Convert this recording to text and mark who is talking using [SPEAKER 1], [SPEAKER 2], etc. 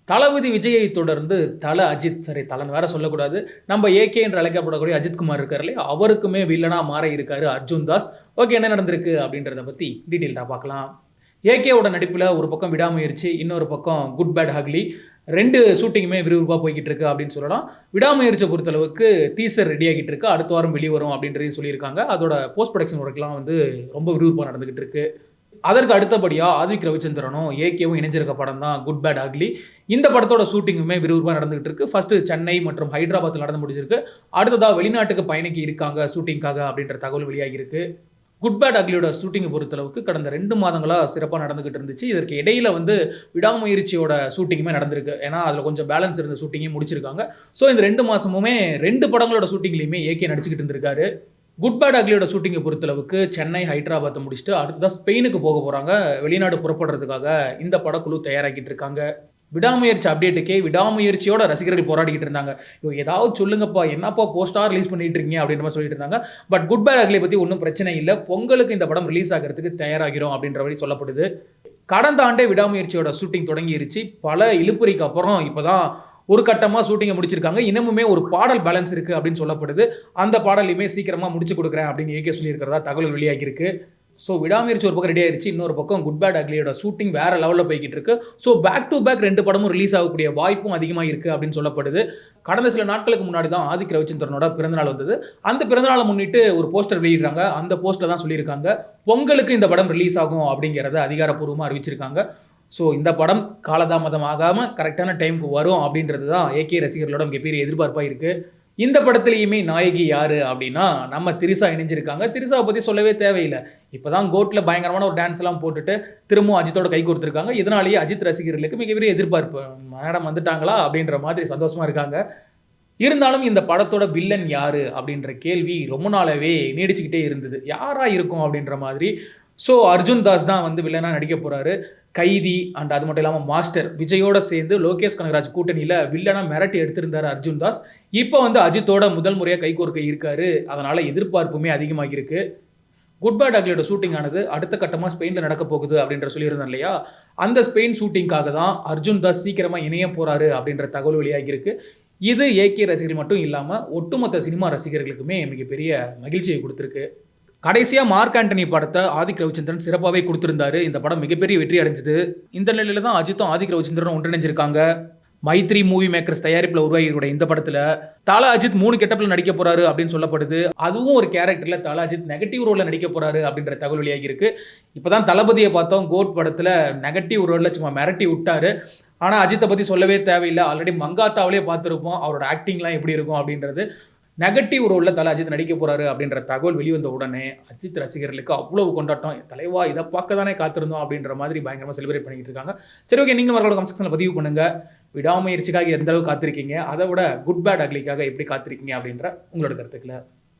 [SPEAKER 1] தளபதி விஜயை தொடர்ந்து அஜித் தலன்னு வேற சொல்லக்கூடாது. நம்ம ஏகே என்று அழைக்கப்படக்கூடிய அஜித் குமார் இருக்காரு இல்லையா? அவருக்குமே வில்லனா மாற இருக்காரு அர்ஜுன் தாஸ். ஓகே, என்ன நடந்திருக்கு அப்படின்றத பத்தி டீட்டெயில்டா பார்க்கலாம். ஏகேவோட நடிப்புல ஒரு பக்கம் விடாமுயற்சி, இன்னொரு பக்கம் குட் பேட் ஹக்லி 2 ஷூட்டிங்குமே விறுவிறுப்பா போய்க்கிட்டு இருக்கு அப்படின்னு சொல்லலாம். விடாமுயற்சியை பொறுத்தளவுக்கு டீசர் ரெடி ஆகிட்டு இருக்கு. அடுத்த வாரம் வெளிவரும் அப்படின்றதையும் சொல்லியிருக்காங்க. அதோட போஸ்ட் ப்ரொடக்ஷன் ஒர்க்லாம் வந்து ரொம்ப விறுவிறுப்பா நடந்துகிட்டு இருக்கு. அதற்கு அடுத்தபடியா ஆதிக் ரவிச்சந்திரனும் ஏகேவும் இணைஞ்சிருக்க படம் தான் குட் பேட் அக்லி. இந்த படத்தோட ஷூட்டிங்குமே விறுவிறுப்பா நடந்துகிட்டு இருக்கு. ஃபர்ஸ்ட் சென்னை மற்றும் ஹைதராபாத்தில் நடந்து முடிஞ்சிருக்கு. அடுத்ததா வெளிநாட்டுக்கு பயணிக்க இருக்காங்க ஷூட்டிங்காக அப்படின்ற தகவல் வெளியாகி இருக்கு. குட் பேட் அக்லியோட ஷூட்டிங்கை பொறுத்தளவுக்கு கடந்த 2 மாதங்களா சிறப்பாக நடந்துகிட்டு இருந்துச்சு. இதற்கு இடையில வந்து விடாமுயற்சியோட ஷூட்டிங்குமே நடந்திருக்கு. ஏன்னா அதில் கொஞ்சம் பேலன்ஸ் இருந்த ஷூட்டிங்கையும் முடிச்சிருக்காங்க. ஸோ இந்த 2 மாசமுமே 2 படங்களோட ஷூட்டிங்லையுமே ஏகே நடிச்சுக்கிட்டு இருந்திருக்காரு. குட் பேட் அக்லியோட ஷூட்டிங்கை பொறுத்தளவுக்கு சென்னை, ஹைதராபாத்தை முடிச்சுட்டு அடுத்ததான் ஸ்பெயினுக்கு போக போகிறாங்க. வெளிநாடு புறப்படுறதுக்காக இந்த படக்குழு தயாராகிட்டு இருக்காங்க. விடாமுயற்சி அப்டேட்டுக்கே விடாமுயற்சியோட ரசிகர்கள் போராடிக்கிட்டு இருந்தாங்க. ஏதாவது சொல்லுங்கப்பா, என்னப்பா போஸ்டா ரிலீஸ் பண்ணிட்டு இருக்கீங்க அப்படின்ற மாதிரி சொல்லிட்டு இருந்தாங்க. பட் குட் பேட் அக்லியை பற்றி ஒன்றும் பிரச்சனை இல்லை. பொங்கலுக்கு இந்த படம் ரிலீஸ் ஆகிறதுக்கு தயாராகிறோம் அப்படின்ற மாதிரி சொல்லப்படுது. கடந்த ஆண்டே விடாமுயற்சியோட ஷூட்டிங் தொடங்கிருச்சு. பல இழுப்புரிக்கு அப்புறம் இப்போதான் ஒரு கட்டமாக ஷூட்டிங்கை முடிச்சிருக்காங்க. இன்னமுமே ஒரு பாடல் பேலன்ஸ் இருக்குது அப்படின்னு சொல்லப்படுது. அந்த பாடலையுமே சீக்கிரமாக முடிச்சு கொடுக்குறேன் அப்படின்னு ஏகே சொல்லியிருக்கிறதா தகவல் வெளியாகிருக்கு. ஸோ விடாமுயற்சி ஒரு பக்கம் ரெடி ஆயிடுச்சு. இன்னொரு பக்கம் குட் பேட் அக்லியோட ஷூட்டிங் வேற லெவலில் போய்கிட்டு இருக்கு. ஸோ பேக் டு பேக் 2 படமும் ரிலீஸ் ஆகக்கூடிய வாய்ப்பும் அதிகமாக இருக்குது அப்படின்னு சொல்லப்படுது. கடந்த சில நாட்களுக்கு முன்னாடி தான் ஆதிக் ரவிச்சந்திரனோட பிறந்தநாள் வந்தது. அந்த பிறந்தநாளை முன்னிட்டு ஒரு போஸ்டர் வெளியிடுறாங்க. அந்த போஸ்டர் தான் சொல்லியிருக்காங்க பொங்கலுக்கு இந்த படம் ரிலீஸ் ஆகும் அப்படிங்கிறத அதிகாரப்பூர்வமாக அறிவிச்சிருக்காங்க. ஸோ இந்த படம் காலதாமதம் ஆகாமல் கரெக்டான டைமுக்கு வரும் அப்படின்றது தான் ஏகே ரசிகர்களோட மிகப்பெரிய எதிர்பார்ப்பாக இருக்குது. இந்த படத்துலையுமே நாயகி யார் அப்படின்னா நம்ம திரிசா இணைஞ்சிருக்காங்க. திரிசாவை பற்றி சொல்லவே தேவையில்லை. இப்போ தான் கோட்டில் பயங்கரமான ஒரு டான்ஸ்லாம் போட்டுட்டு திரும்பவும் அஜித்தோட கை கொடுத்துருக்காங்க. இதனாலேயே அஜித் ரசிகர்களுக்கு மிகப்பெரிய எதிர்பார்ப்பு, மேடம் வந்துட்டாங்களா அப்படின்ற மாதிரி சந்தோஷமாக இருக்காங்க. இருந்தாலும் இந்த படத்தோட வில்லன் யார் அப்படின்ற கேள்வி ரொம்ப நாளாவே நீடிச்சுக்கிட்டே இருந்தது. யாராக இருக்கும் அப்படின்ற மாதிரி. ஸோ அர்ஜுன் தாஸ் தான் வந்து வில்லனாக நடிக்க போகிறாரு. கைதி அண்ட் அது மட்டும் இல்லாமல் மாஸ்டர் விஜயோட சேர்ந்து லோகேஷ் கனகராஜ் கூட்டணியில் வில்லனாக மிரட்டி எடுத்திருந்தார் அர்ஜுன் தாஸ். இப்போ வந்து அஜித்தோட முதல் முறையாக கைகோர்க்க இருக்காரு. அதனால் எதிர்பார்ப்புமே அதிகமாகிருக்கு. குட் பேட் அக்லியோட ஷூட்டிங் ஆனது அடுத்த கட்டமாக ஸ்பெயினில் நடக்க போகுது அப்படின்ற சொல்லியிருந்தேன் இல்லையா? அந்த ஸ்பெயின் ஷூட்டிங்காக தான் அர்ஜுன் தாஸ் சீக்கிரமாக இணைய போகிறாரு அப்படின்ற தகவல் வெளியாகிருக்கு. இது ஏகே ரசிகர்கள் மட்டும் இல்லாமல் ஒட்டுமொத்த சினிமா ரசிகர்களுக்குமே மிகப்பெரிய மகிழ்ச்சியை கொடுத்துருக்கு. கடைசியாக மார்க் ஆண்டனி படத்தை ஆதிக் ரவிச்சந்திரன் சிறப்பாகவே கொடுத்துருந்தாரு. இந்த படம் மிகப்பெரிய வெற்றி அடைஞ்சது. இந்த நிலையில தான் அஜித்தும் ஆதிக் ரவிச்சந்திரனும் ஒன்றிணைஞ்சிருக்காங்க. மைத்ரி மூவி மேக்கர்ஸ் தயாரிப்பில் உருவாகிய இந்த படத்தில் அஜித் 3 கெட்டப்பில் நடிக்க போறாரு அப்படின்னு சொல்லப்படுது. அதுவும் ஒரு கேரக்டரில் அஜித் நெகட்டிவ் ரோலில் நடிக்க போறாரு அப்படின்ற தகவல் வெளியாகி இருக்கு. இப்போதான் தளபதியை பார்த்தோம். கோட் படத்தில் நெகட்டிவ் ரோலில் சும்மா மிரட்டி விட்டாரு. ஆனால் அஜித்தை பற்றி சொல்லவே தேவையில்லை. ஆல்ரெடி மங்காத்தாவிலே பார்த்துருப்போம் அவரோட ஆக்டிங்லாம் எப்படி இருக்கும் அப்படின்றது. நெகட்டிவ் ரோலில் அஜித் நடிக்க போகிறாரு அப்படின்ற தகவல் வெளிவந்த உடனே அஜித் ரசிகர்களுக்கு அவ்வளவு கொண்டாட்டம். தலைவா இதை பார்க்க தானே காத்திருந்தோம் அப்படின்ற மாதிரி பயங்கரமாக செலிப்ரேட் பண்ணிக்கிட்டு இருக்காங்க. சரி, ஓகே, நீங்கள் அவர்களோட கமெண்ட் செக்ஷனில் பதிவு பண்ணுங்கள். விடாமுயற்சிக்காக எந்த அளவுக்கு காத்திருக்கீங்க, அதை விட குட் பேட் அக்லிக்காக எப்படி காத்திருக்கீங்க அப்படின்ற உங்களோட கருத்துக்களை